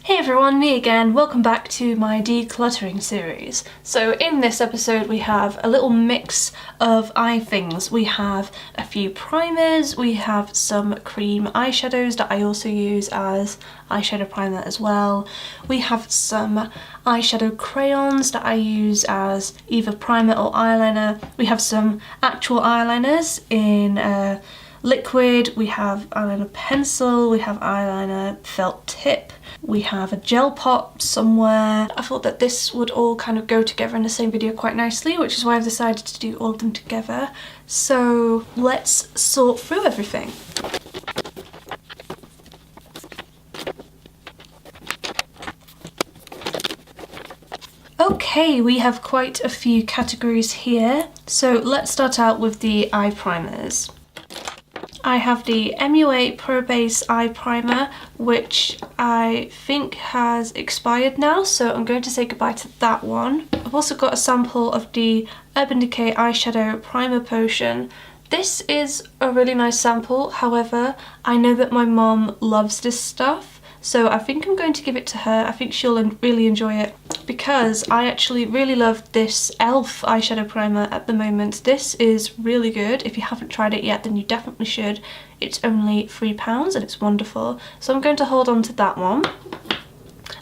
Hey everyone, me again. Welcome back to my decluttering series. So in this episode we have a little mix of eye things. We have a few primers, we have some cream eyeshadows that I also use as eyeshadow primer as well. We have some eyeshadow crayons that I use as either primer or eyeliner. We have some actual eyeliners in liquid, we have eyeliner pencil, we have eyeliner felt tip, we have a gel pot somewhere. I thought that this would all kind of go together in the same video quite nicely, which is why I've decided to do all of them together. So let's sort through everything. Okay, we have quite a few categories here. So let's start out with the eye primers. I have the MUA Pro Base Eye Primer, which I think has expired now, so I'm going to say goodbye to that one. I've also got a sample of the Urban Decay Eyeshadow Primer Potion. This is a really nice sample, however, I know that my mom loves this stuff, so I think I'm going to give it to her. I think she'll really enjoy it because I actually really love this e.l.f. eyeshadow primer at the moment. This is really good. If you haven't tried it yet, then you definitely should. It's only £3 and it's wonderful. So I'm going to hold on to that one.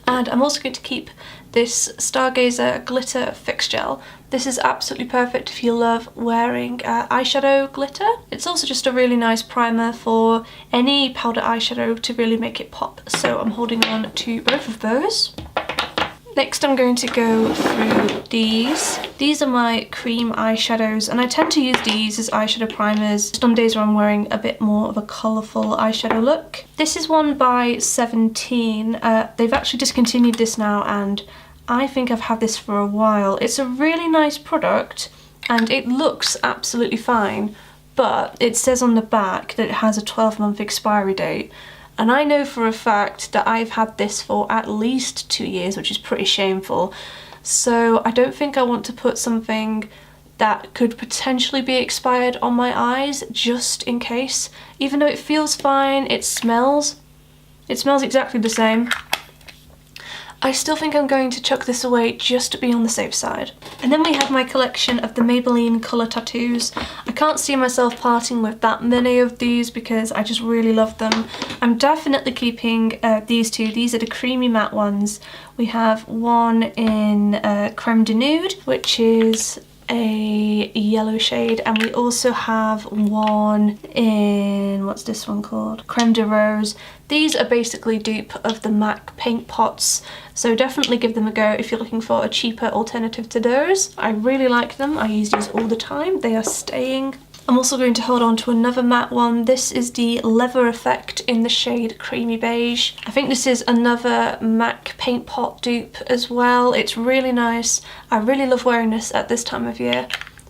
And I'm also going to keep this Stargazer Glitter Fix Gel. This is absolutely perfect if you love wearing eyeshadow glitter. It's also just a really nice primer for any powder eyeshadow to really make it pop. So I'm holding on to both of those. Next I'm going to go through these. These are my cream eyeshadows and I tend to use these as eyeshadow primers just on days where I'm wearing a bit more of a colourful eyeshadow look. This is one by 17. They've actually discontinued this now and I think I've had this for a while. It's a really nice product and it looks absolutely fine, but it says on the back that it has a 12-month expiry date. And I know for a fact that I've had this for at least 2 years, which is pretty shameful. So I don't think I want to put something that could potentially be expired on my eyes just in case. Even though it feels fine, it smells exactly the same. I still think I'm going to chuck this away just to be on the safe side. And then we have my collection of the Maybelline colour tattoos. I can't see myself parting with that many of these because I just really love them. I'm definitely keeping these two. These are the creamy matte ones. We have one in Creme de Nude, which is a yellow shade, and we also have one in, what's this one called? Creme de Rose. These are basically dupe of the MAC paint pots, so definitely give them a go if you're looking for a cheaper alternative to those. I really like them. I use these all the time. They are staying. I'm also going to hold on to another matte one. This is the Leather Effect in the shade Creamy Beige. I think this is another MAC paint pot dupe as well. It's really nice. I really love wearing this at this time of year,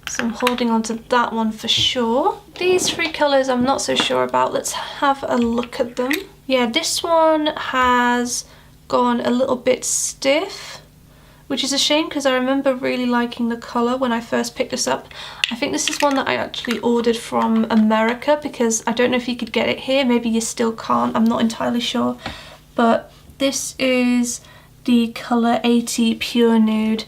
so I'm holding on to that one for sure. These three colours I'm not so sure about. Let's have a look at them. Yeah, this one has gone a little bit stiff, which is a shame because I remember really liking the colour when I first picked this up. I think this is one that I actually ordered from America because I don't know if you could get it here. Maybe you still can't, I'm not entirely sure. But this is the colour 80 Pure Nude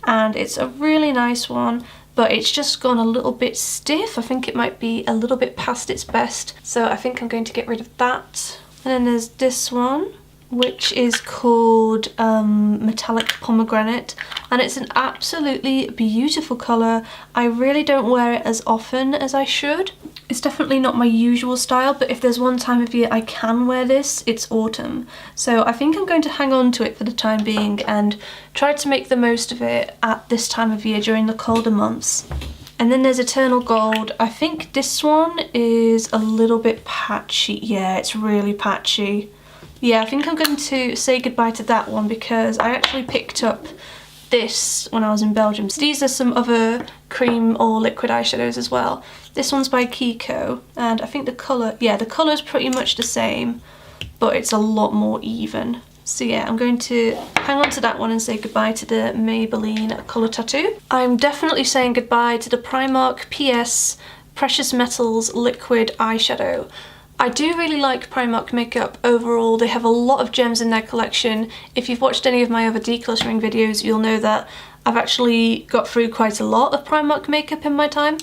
and it's a really nice one, but it's just gone a little bit stiff. I think it might be a little bit past its best, so I think I'm going to get rid of that. And then there's this one, which is called Metallic Pomegranate, and it's an absolutely beautiful colour. I really don't wear it as often as I should. It's definitely not my usual style, but if there's one time of year I can wear this, it's autumn. So I think I'm going to hang on to it for the time being and try to make the most of it at this time of year during the colder months. And then there's Eternal Gold. I think this one is a little bit patchy. Yeah, it's really patchy. Yeah, I think I'm going to say goodbye to that one because I actually picked up this when I was in Belgium. So these are some other cream or liquid eyeshadows as well. This one's by Kiko, and I think the colour, yeah, the colour's pretty much the same, but it's a lot more even. So yeah, I'm going to hang on to that one and say goodbye to the Maybelline colour tattoo. I'm definitely saying goodbye to the Primark PS Precious Metals Liquid Eyeshadow. I do really like Primark makeup overall. They have a lot of gems in their collection. If you've watched any of my other decluttering videos, you'll know that I've actually got through quite a lot of Primark makeup in my time,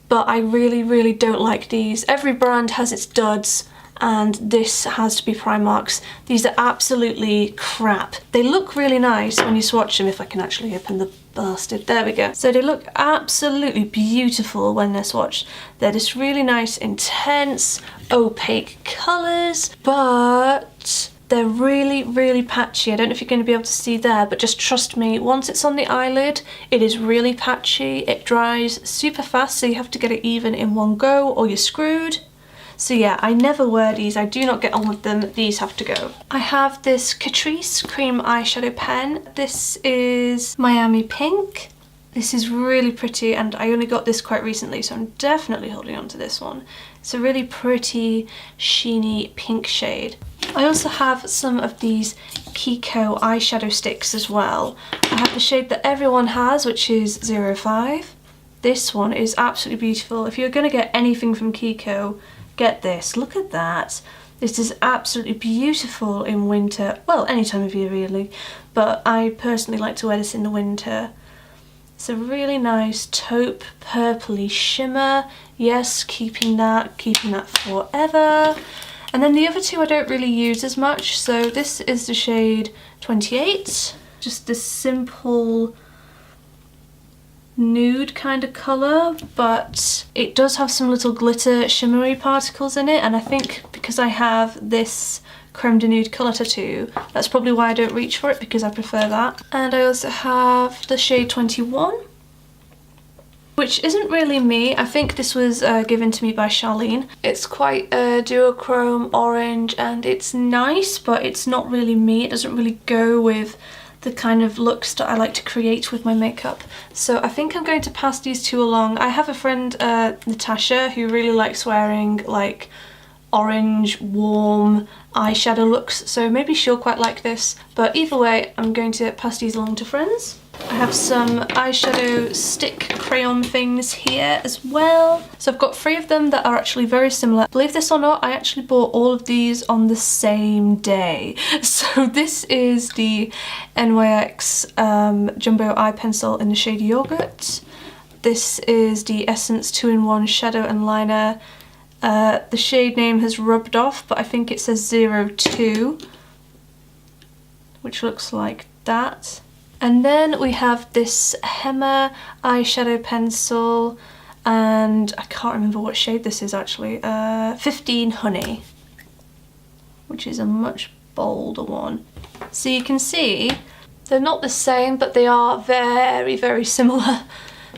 but I really don't like these. Every brand has its duds, and this has to be Primark's. These are absolutely crap. They look really nice when you swatch them, if I can actually open the bastard. There we go. So they look absolutely beautiful when they're swatched. They're just really nice, intense, opaque colours, but they're really patchy. I don't know if you're going to be able to see there, but just trust me, once it's on the eyelid, it is really patchy. It dries super fast, so you have to get it even in one go or you're screwed. So yeah, I never wear these. I do not get on with them. These have to go. I have this Catrice cream eyeshadow pen. This is Miami Pink. This is really pretty, and I only got this quite recently, so I'm definitely holding on to this one. It's a really pretty, sheeny pink shade. I also have some of these Kiko eyeshadow sticks as well. I have the shade that everyone has, which is 05. This one is absolutely beautiful. If you're going to get anything from Kiko, get this. Look at that. This is absolutely beautiful in winter. Well, any time of year really, but I personally like to wear this in the winter. It's a really nice taupe purpley shimmer. Yes, keeping that forever. And then the other two I don't really use as much. So this is the shade 28. Just a simple nude kind of colour, but it does have some little glitter shimmery particles in it, and I think because I have this creme de nude colour tattoo, that's probably why I don't reach for it, because I prefer that. And I also have the shade 21, which isn't really me. I think this was given to me by Charlene. It's quite a duochrome orange, and it's nice, but it's not really me. It doesn't really go with the kind of looks that I like to create with my makeup. So I think I'm going to pass these two along. I have a friend, Natasha, who really likes wearing like orange, warm eyeshadow looks, so maybe she'll quite like this. But either way, I'm going to pass these along to friends. I have some eyeshadow stick crayon things here as well. So I've got 3 of them that are actually very similar. Believe this or not, I actually bought all of these on the same day. So this is the NYX Jumbo Eye Pencil in the shade Yogurt. This is the Essence 2-in-1 Shadow and Liner. The shade name has rubbed off, but I think it says 02, which looks like that. And then we have this Hema eyeshadow pencil, and I can't remember what shade this is actually, 15 Honey, which is a much bolder one. So you can see they're not the same, but they are very similar,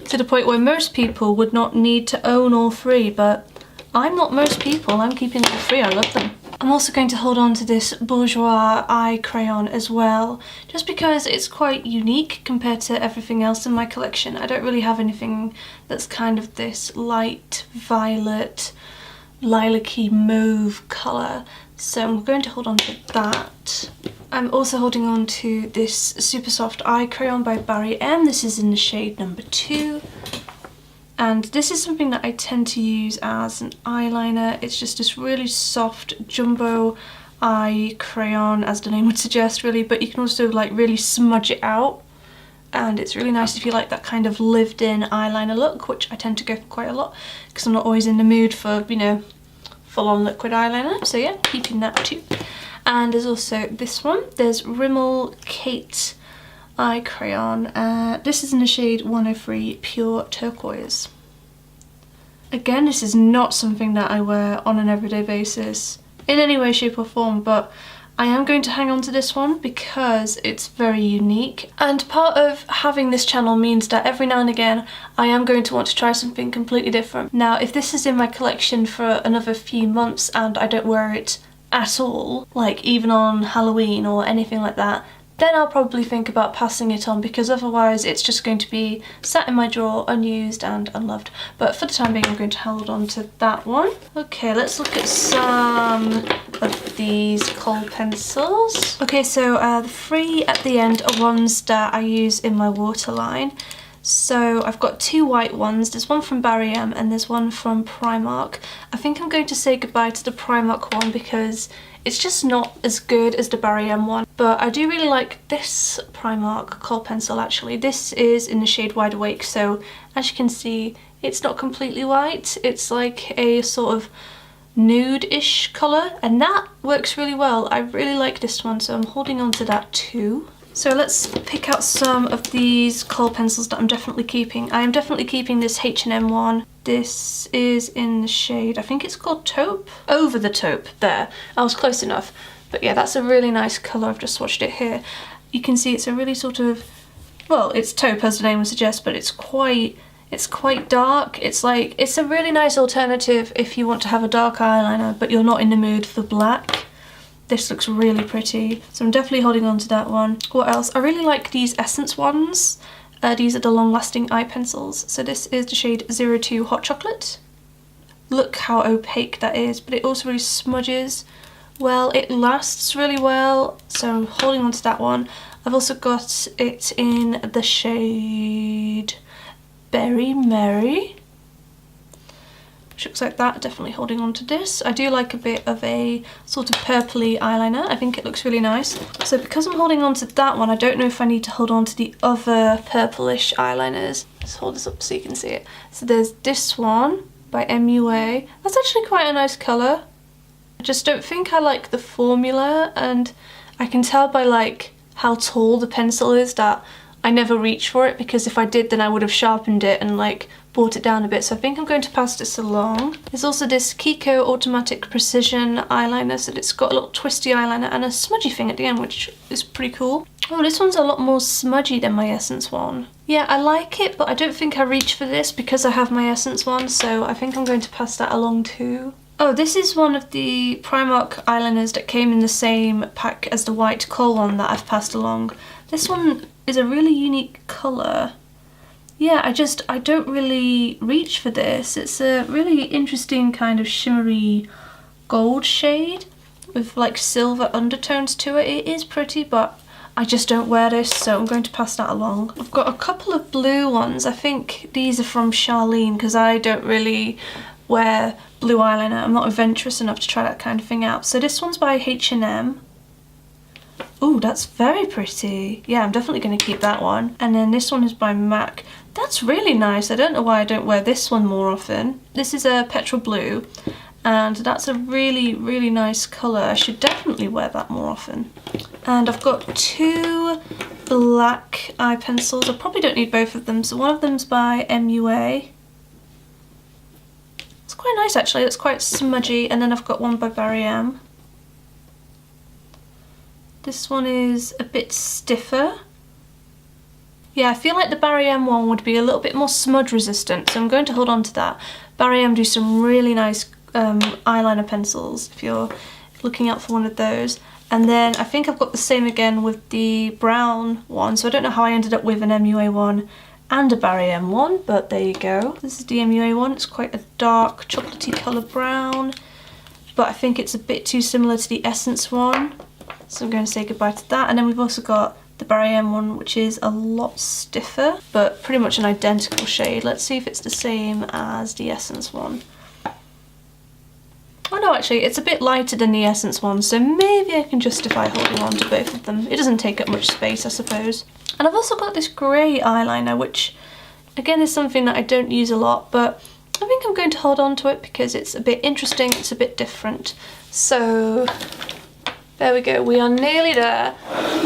to the point where most people would not need to own all 3, but I'm not most people. I'm keeping all 3, I love them. I'm also going to hold on to this Bourjois eye crayon as well, just because it's quite unique compared to everything else in my collection. I don't really have anything that's kind of this light violet, lilac-y mauve colour, so I'm going to hold on to that. I'm also holding on to this super soft eye crayon by Barry M. This is in the shade number 2. And this is something that I tend to use as an eyeliner. It's just this really soft jumbo eye crayon, as the name would suggest really, but you can also like really smudge it out. And it's really nice if you like that kind of lived-in eyeliner look, which I tend to go for quite a lot because I'm not always in the mood for, you know, full-on liquid eyeliner. So yeah, keeping that too. And there's also this one. There's Rimmel Kate eye crayon. This is in the shade 103 Pure Turquoise. Again, this is not something that I wear on an everyday basis in any way, shape or form, but I am going to hang on to this one because it's very unique. And part of having this channel means that every now and again I am going to want to try something completely different. Now, if this is in my collection for another few months and I don't wear it at all, like even on Halloween or anything like that, then I'll probably think about passing it on, because otherwise it's just going to be sat in my drawer unused and unloved. But for the time being I'm going to hold on to that one. Okay, let's look at some of these kohl pencils. Okay, so the 3 at the end are ones that I use in my waterline. So I've got two white ones. There's one from Barry M and there's one from Primark. I think I'm going to say goodbye to the Primark one because it's just not as good as the Barry M one. But I do really like this Primark kohl pencil actually. This is in the shade Wide Awake, so as you can see, it's not completely white. It's like a sort of nude-ish colour, and that works really well. I really like this one, so I'm holding on to that too. So let's pick out some of these kohl pencils that I'm definitely keeping. I am definitely keeping this H&M one. This is in the shade, I think it's called Taupe? Over the Taupe, there. I was close enough. But yeah, that's a really nice colour. I've just swatched it here. You can see it's a really sort of, well, it's taupe as the name would suggest, but it's quite dark. It's a really nice alternative if you want to have a dark eyeliner, but you're not in the mood for black. This looks really pretty, so I'm definitely holding on to that one. What else? I really like these Essence ones. These are the long-lasting eye pencils. So this is the shade 02 Hot Chocolate. Look how opaque that is, but it also really smudges well. It lasts really well, so I'm holding on to that one. I've also got it in the shade Berry Merry, which looks like that. Definitely holding on to this. I do like a bit of a sort of purpley eyeliner. I think it looks really nice. So because I'm holding on to that one, I don't know if I need to hold on to the other purplish eyeliners. Let's hold this up so you can see it. So there's this one by MUA. That's actually quite a nice colour. I just don't think I like the formula, and I can tell by like how tall the pencil is that I never reach for it, because if I did then I would have sharpened it and like brought it down a bit, so I think I'm going to pass this along. There's also this Kiko Automatic Precision eyeliner, so it's got a little twisty eyeliner and a smudgy thing at the end, which is pretty cool. Oh, this one's a lot more smudgy than my Essence one. Yeah, I like it, but I don't think I reach for this because I have my Essence one, so I think I'm going to pass that along too. Oh, this is one of the Primark eyeliners that came in the same pack as the white kohl one that I've passed along. This one is a really unique colour. Yeah, I don't really reach for this. It's a really interesting kind of shimmery gold shade with like silver undertones to it. It is pretty, but I just don't wear this, so I'm going to pass that along. I've got a couple of blue ones. I think these are from Charlene because I don't really wear blue eyeliner. I'm not adventurous enough to try that kind of thing out. So this one's by H&M. Oh, that's very pretty. Yeah, I'm definitely going to keep that one. And then this one is by MAC. That's really nice. I don't know why I don't wear this one more often. This is a petrol blue, and that's a really, really nice colour. I should definitely wear that more often. And I've got two black eye pencils. I probably don't need both of them. So one of them's by MUA. It's quite nice actually. It's quite smudgy. And then I've got one by Barry M. This one is a bit stiffer. Yeah, I feel like the Barry M one would be a little bit more smudge resistant, so I'm going to hold on to that. Barry M do some really nice eyeliner pencils if you're looking out for one of those. And then I think I've got the same again with the brown one, so I don't know how I ended up with an MUA one and a Barry M one, but there you go. This is the MUA one. It's quite a dark chocolatey colour brown, but I think it's a bit too similar to the Essence one. So I'm going to say goodbye to that. And then we've also got the Barry M one, which is a lot stiffer, but pretty much an identical shade. Let's see if it's the same as the Essence one. Oh no, actually, it's a bit lighter than the Essence one, so maybe I can justify holding on to both of them. It doesn't take up much space, I suppose. And I've also got this grey eyeliner, which again is something that I don't use a lot, but I think I'm going to hold on to it because it's a bit interesting, it's a bit different. So there we go, we are nearly there.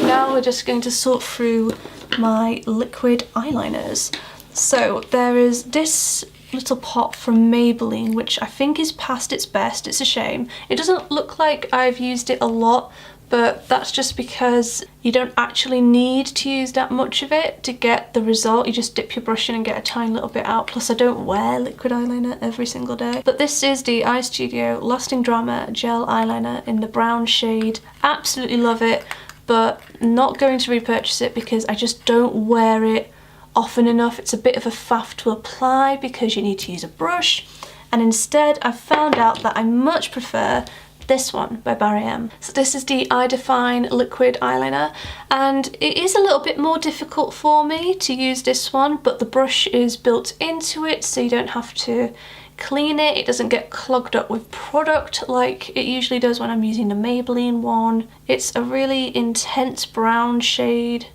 Now we're just going to sort through my liquid eyeliners. So there is this little pot from Maybelline, which I think is past its best. It's a shame. It doesn't look like I've used it a lot, but that's just because you don't actually need to use that much of it to get the result. You just dip your brush in and get a tiny little bit out. Plus I don't wear liquid eyeliner every single day. But this is the iStudio Lasting Drama Gel Eyeliner in the brown shade. Absolutely love it, but not going to repurchase it because I just don't wear it often enough. It's a bit of a faff to apply because you need to use a brush, and instead I've found out that I much prefer this one by Barry M. So this is the Eye Define liquid eyeliner, and it is a little bit more difficult for me to use this one, but the brush is built into it so you don't have to clean it. It doesn't get clogged up with product like it usually does when I'm using the Maybelline one. It's a really intense brown shade.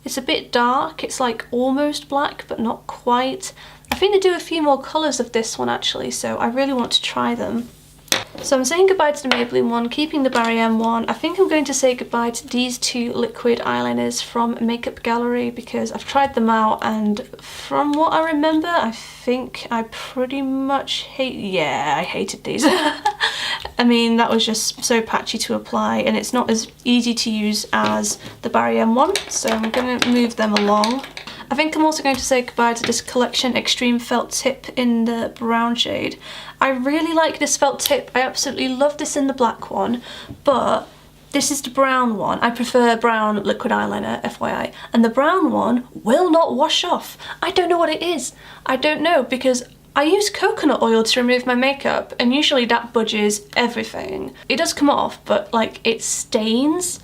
It's a bit dark, it's like almost black but not quite. I think they do a few more colours of this one actually, so I really want to try them. So I'm saying goodbye to the Maybelline one, keeping the Barry M one. I think I'm going to say goodbye to these two liquid eyeliners from Makeup Gallery because I've tried them out, and from what I remember, I think I pretty much I hated these. I mean, that was just so patchy to apply, and it's not as easy to use as the Barry M one, so I'm going to move them along. I think I'm also going to say goodbye to this Collection Extreme Felt Tip in the brown shade. I really like this felt tip. I absolutely love this in the black one, but this is the brown one. I prefer brown liquid eyeliner, FYI. And the brown one will not wash off. I don't know what it is. I don't know, because I use coconut oil to remove my makeup, and usually that budges everything. It does come off, but like it stains.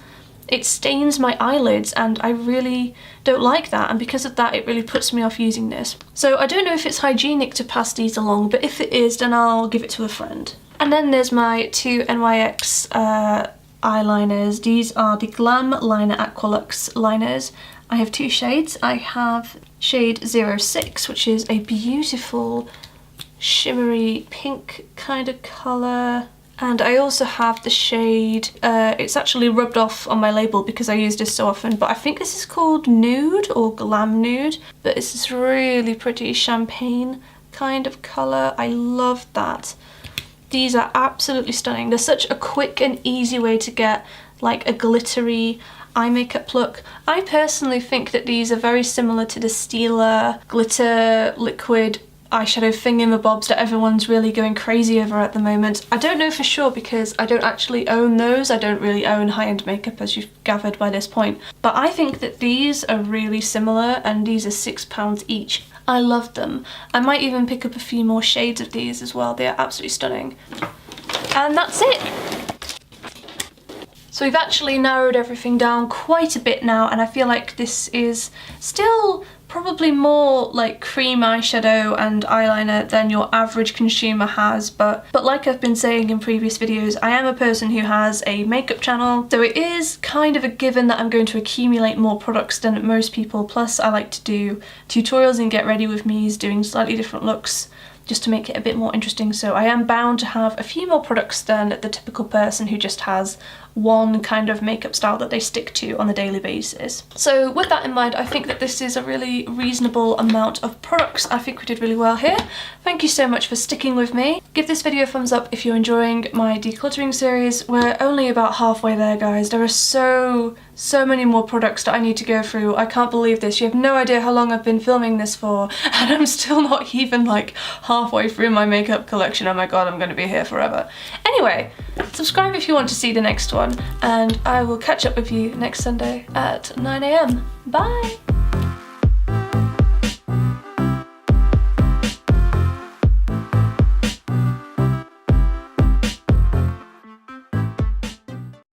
It stains my eyelids, and I really don't like that, and because of that it really puts me off using this. So I don't know if it's hygienic to pass these along, but if it is, then I'll give it to a friend. And then there's my two NYX eyeliners. These are the Glam Liner Aqualux liners. I have two shades. I have shade 06, which is a beautiful shimmery pink kind of colour. And I also have the shade, it's actually rubbed off on my label because I use this so often, but I think this is called Nude or Glam Nude. But it's this really pretty champagne kind of colour. I love that. These are absolutely stunning. They're such a quick and easy way to get like a glittery eye makeup look. I personally think that these are very similar to the Stila glitter liquid eyeshadow thingamabobs that everyone's really going crazy over at the moment. I don't know for sure because I don't actually own those. I don't really own high-end makeup, as you've gathered by this point. But I think that these are really similar, and these are £6 each. I love them. I might even pick up a few more shades of these as well. They are absolutely stunning. And that's it. So we've actually narrowed everything down quite a bit now, and I feel like this is still probably more like cream eyeshadow and eyeliner than your average consumer has, but like I've been saying in previous videos, I am a person who has a makeup channel, so it is kind of a given that I'm going to accumulate more products than most people. Plus I like to do tutorials and get ready with me's doing slightly different looks just to make it a bit more interesting, so I am bound to have a few more products than the typical person who just has one kind of makeup style that they stick to on a daily basis. So with that in mind, I think that this is a really reasonable amount of products. I think we did really well here. Thank you so much for sticking with me. Give this video a thumbs up if you're enjoying my decluttering series. We're only about halfway there, guys. There are so many more products that I need to go through. I can't believe this. You have no idea how long I've been filming this for, and I'm still not even like halfway through my makeup collection. Oh my god, I'm gonna be here forever. Anyway, subscribe if you want to see the next one, and I will catch up with you next Sunday at 9 AM. Bye!